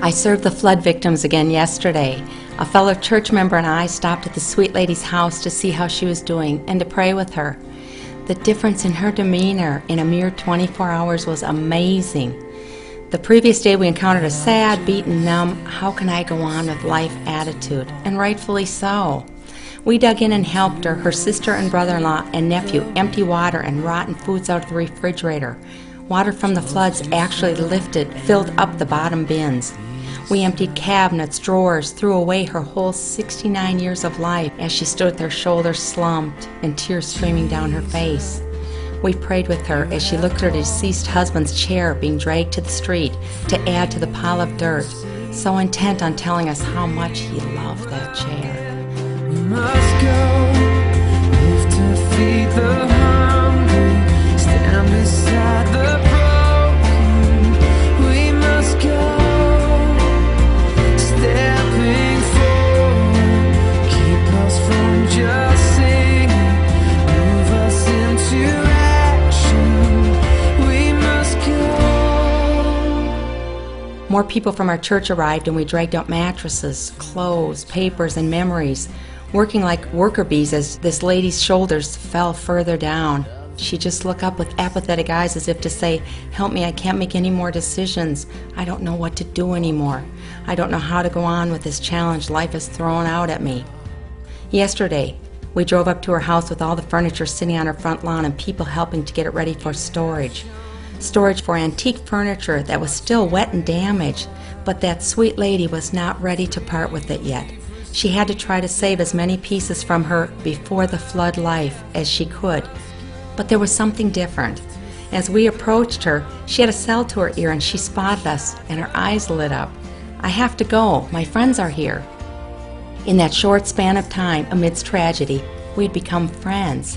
I served the flood victims again yesterday. A fellow church member and I stopped at the sweet lady's house to see how she was doing and to pray with her. The difference in her demeanor in a mere 24 hours was amazing. The previous day we encountered a sad, beaten, numb, how can I go on with life attitude, and rightfully so. We dug in and helped her, her sister and brother-in-law and nephew empty water and rotten foods out of the refrigerator. Water from the floods actually filled up the bottom bins. We emptied cabinets, drawers, threw away her whole 69 years of life as she stood with her shoulders slumped and tears streaming down her face. We prayed with her as she looked at her deceased husband's chair being dragged to the street to add to the pile of dirt, so intent on telling us how much he loved that chair. We must go, live to feed the hungry, stand beside the broken. We must go, stepping forward, keep us from just singing, move us into action. We must go. More people from our church arrived and we dragged out mattresses, clothes, papers, and memories, working like worker bees as this lady's shoulders fell further down. She'd just look up with apathetic eyes as if to say, "Help me, I can't make any more decisions. I don't know what to do anymore. I don't know how to go on with this challenge life has thrown out at me." Yesterday, we drove up to her house with all the furniture sitting on her front lawn and people helping to get it ready for storage. Storage for antique furniture that was still wet and damaged, but that sweet lady was not ready to part with it yet. She had to try to save as many pieces from her before the flood life as she could. But there was something different. As we approached her, she had a cell to her ear and she spotted us and her eyes lit up. "I have to go. My friends are here." In that short span of time, amidst tragedy, we'd become friends.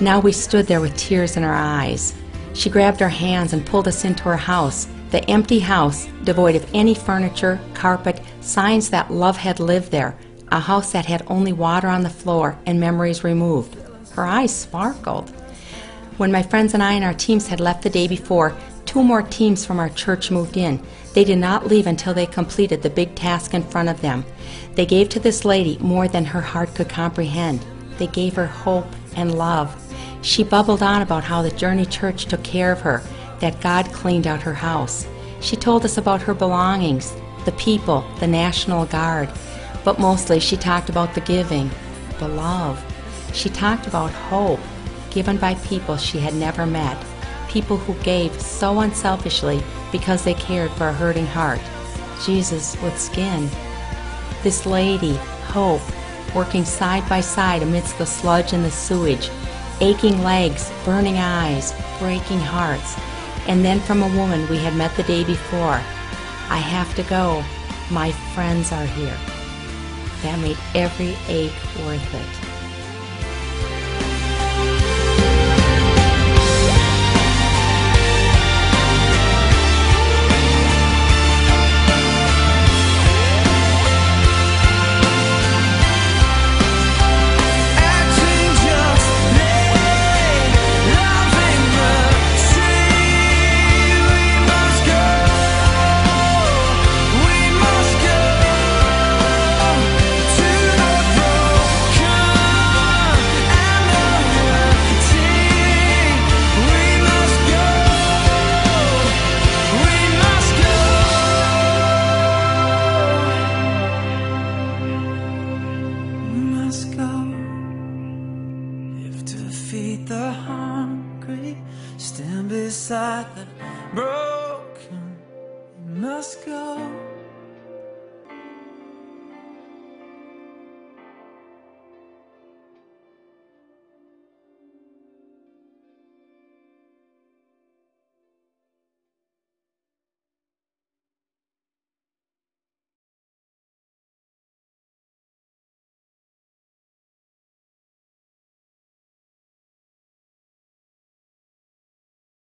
Now we stood there with tears in our eyes. She grabbed our hands and pulled us into her house, the empty house, devoid of any furniture, carpet, signs that love had lived there, a house that had only water on the floor and memories removed. Her eyes sparkled. When my friends and I and our teams had left the day before, 2 more teams from our church moved in. They did not leave until they completed the big task in front of them. They gave to this lady more than her heart could comprehend. They gave her hope and love. She bubbled on about how the Journey Church took care of her, that God cleaned out her house. She told us about her belongings, the people, the National Guard, but mostly she talked about the giving, the love. She talked about hope, given by people she had never met, people who gave so unselfishly because they cared for a hurting heart. Jesus with skin. This lady, Hope, working side by side amidst the sludge and the sewage, aching legs, burning eyes, breaking hearts. And then from a woman we had met the day before, "I have to go. My friends are here." That made every ache worth it. Feed the hungry, stand beside the broken. We must go.